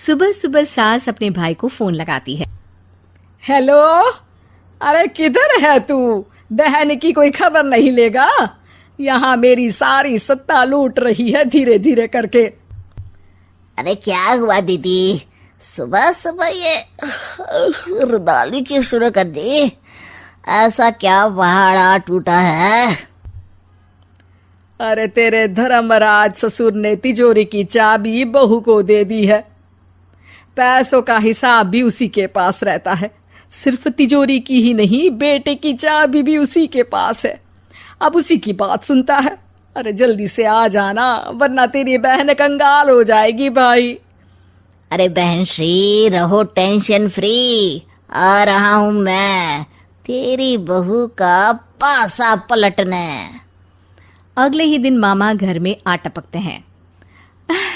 सुबह सुबह सास अपने भाई को फोन लगाती है। हेलो, अरे किधर है तू? बहन की कोई खबर नहीं लेगा? यहाँ मेरी सारी सत्ता लूट रही है धीरे धीरे करके। अरे क्या हुआ दीदी, सुबह सुबह ये रुदाली क्यों शुरू कर दी? ऐसा क्या पहाड़ा टूटा है? अरे तेरे धर्मराज ससुर ने तिजोरी की चाबी बहू को दे दी है। पैसों का हिसाब भी उसी के पास रहता है। सिर्फ तिजोरी की ही नहीं, बेटे की चाबी भी उसी के पास है। अब उसी की बात सुनता है। अरे जल्दी से आ जाना, वरना तेरी बहन कंगाल हो जाएगी भाई। अरे बहन श्री, रहो टेंशन फ्री, आ रहा हूं मैं तेरी बहू का पासा पलटने। अगले ही दिन मामा घर में आ टपकते हैं।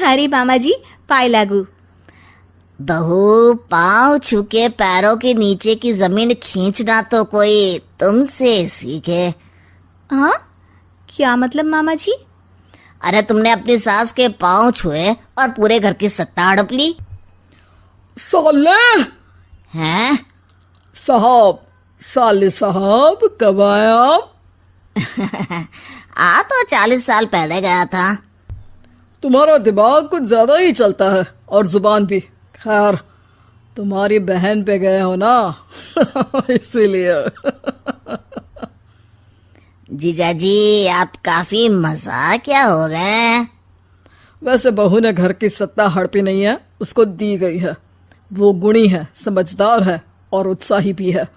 अरे मामा जी, पाए लागू। बहू, पाँव छू के पैरों के नीचे की जमीन खींचना तो कोई तुमसे सीखे। हाँ, क्या मतलब मामा जी? अरे तुमने अपनी सास के पाँव छुए और पूरे घर की सत्ता हड़प ली। साले हैं? साहब, साले साहब कब आए आप? आ तो 40 साल पहले गया था। तुम्हारा दिमाग कुछ ज्यादा ही चलता है और जुबान भी। खैर, तुम्हारी बहन पे गए हो ना इसीलिए। जीजाजी, आप काफी मजाकिया हो गए। वैसे बहू ने घर की सत्ता हड़पी नहीं है, उसको दी गई है। वो गुणी है, समझदार है और उत्साही भी है।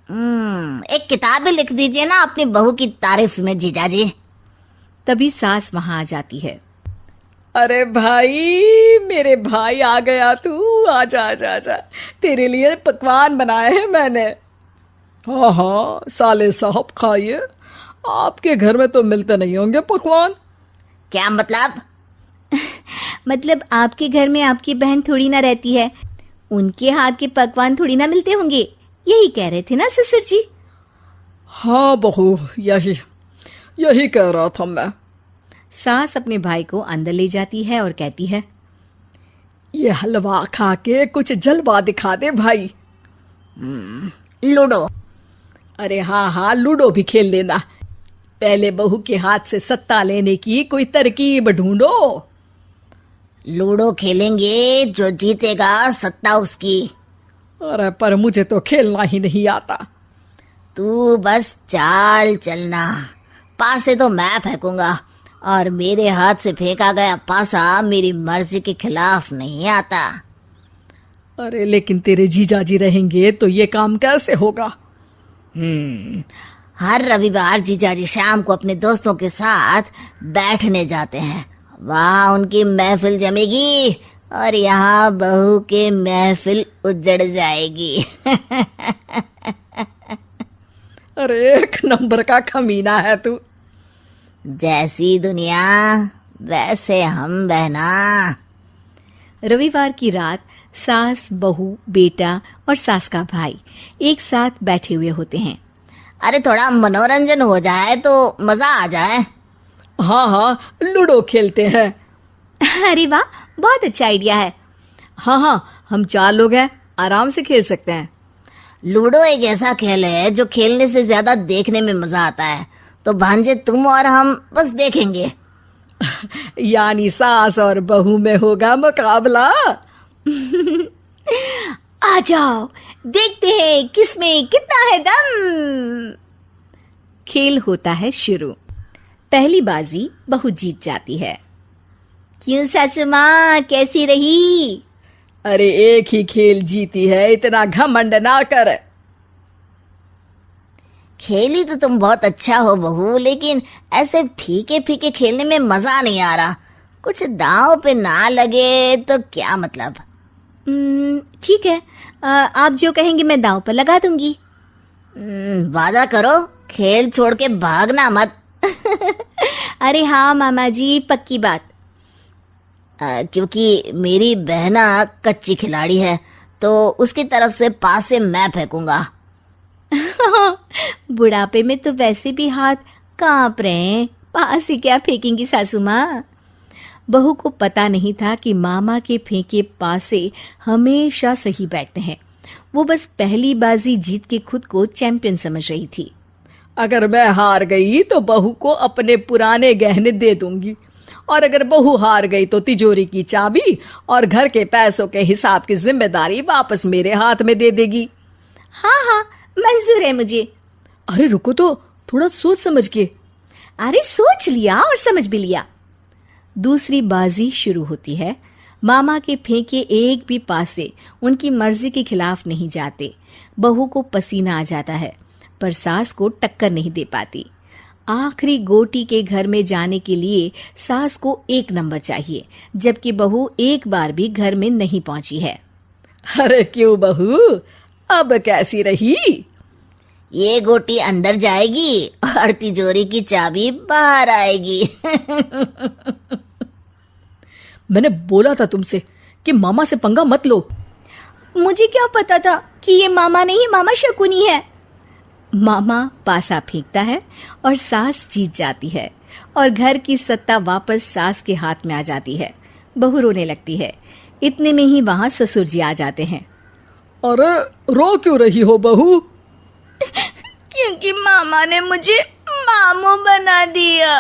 एक किताब भी लिख दीजिए ना अपनी बहू की तारीफ में जीजाजी। तभी सास वहां आ जाती है। अरे भाई, मेरे भाई आ गया तू। आजा आजा आजा, तेरे लिए पकवान बनाए हैं मैंने। हाँ हाँ साले साहब, खाइए। आपके घर में तो मिलते नहीं होंगे पकवान। क्या मतलब? मतलब आपके घर में आपकी बहन थोड़ी ना रहती है, उनके हाथ के पकवान थोड़ी ना मिलते होंगे, यही कह रहे थे ना ससुर जी? हाँ बहू, यही कह रहा था मैं। सास अपने भाई को अंदर ले जाती है और कहती है, ये हलवा खा के कुछ जलवा दिखा दे भाई। लूडो? अरे हाँ हाँ, लूडो भी खेल लेना। पहले बहू के हाथ से सत्ता लेने की कोई तरकीब ढूंढो। लूडो खेलेंगे, जो जीतेगा सत्ता उसकी। अरे पर मुझे तो खेलना ही नहीं आता। तू बस चाल चलना, पासे तो मैं फेंकूंगा और मेरे हाथ से फेंका गया पासा मेरी मर्जी के खिलाफ नहीं आता। अरे लेकिन तेरे जीजाजी रहेंगे तो ये काम कैसे होगा? हर रविवार जीजाजी शाम को अपने दोस्तों के साथ बैठने जाते हैं। वहाँ उनकी महफिल जमेगी और यहाँ बहू के महफिल उजड़ जाएगी। अरे एक नंबर का कमीना है तू। जैसी दुनिया वैसे हम बहना। रविवार की रात सास, बहू, बेटा और सास का भाई एक साथ बैठे हुए होते हैं। अरे थोड़ा मनोरंजन हो जाए तो मजा आ जाए। हाँ हाँ, लूडो खेलते हैं। अरे वाह, बहुत अच्छा आइडिया है। हाँ हाँ, हम 4 लोग हैं, आराम से खेल सकते हैं। लूडो एक ऐसा खेल है जो खेलने से ज्यादा देखने में मजा आता है। तो भांजे, तुम और हम बस देखेंगे। यानी सास और बहू में होगा मुकाबला। आ जाओ, देखते हैं किसमें कितना है दम। खेल होता है शुरू। पहली बाजी बहू जीत जाती है। क्यों सासू माँ, कैसी रही? अरे एक ही खेल जीती है, इतना घमंड ना कर। खेली तो तुम बहुत अच्छा हो बहू, लेकिन ऐसे फीके फीके खेलने में मजा नहीं आ रहा। कुछ दांव पे ना लगे तो क्या मतलब? ठीक है, आप जो कहेंगे मैं दांव पर लगा दूंगी। वादा करो, खेल छोड़ के भागना मत। अरे हाँ मामा जी, पक्की बात। क्योंकि मेरी बहना कच्ची खिलाड़ी है, तो उसकी तरफ से पास से मैं फेंकूंगा। बुढ़ापे में तो वैसे भी हाथ कांप रहे हैं, पास से क्या फेंकेंगी सासू माँ? बहू को पता नहीं था कि मामा के फेंके पासे हमेशा सही बैठते हैं। वो बस पहली बाजी जीत के खुद को चैंपियन समझ रही थी। अगर मैं हार गई तो बहू को अपने पुराने गहने दे दूंगी, और अगर बहू हार गई तो तिजोरी की चाबी और घर के पैसों के हिसाब की जिम्मेदारी वापस मेरे हाथ में दे देगी। हाँ हाँ, मंजूर है मुझे। अरे रुको तो, थोड़ा सोच समझ के। अरे सोच लिया और समझ भी लिया। दूसरी बाजी शुरू होती है। मामा के फेंके एक भी पासे उनकी मर्जी के खिलाफ नहीं जाते। बहू को पसीना आ जाता है, पर सास को टक्कर नहीं दे पाती। आखिरी गोटी के घर में जाने के लिए सास को 1 नंबर चाहिए, जबकि बहू एक बार भी घर में नहीं पहुंची है। अरे क्यों बहू, अब कैसी रही? ये गोटी अंदर जाएगी और तिजोरी की चाबी बाहर आएगी। मैंने बोला था तुमसे कि मामा से पंगा मत लो। मुझे क्या पता था कि ये मामा नहीं, मामा शकुनी है। मामा पासा फेंकता है और सास जीत जाती है और घर की सत्ता वापस सास के हाथ में आ जाती है। बहू रोने लगती है। इतने में ही वहां ससुर जी आ जाते हैं। अरे रो क्यों रही हो बहू? क्योंकि मामा ने मुझे मामू बना दिया।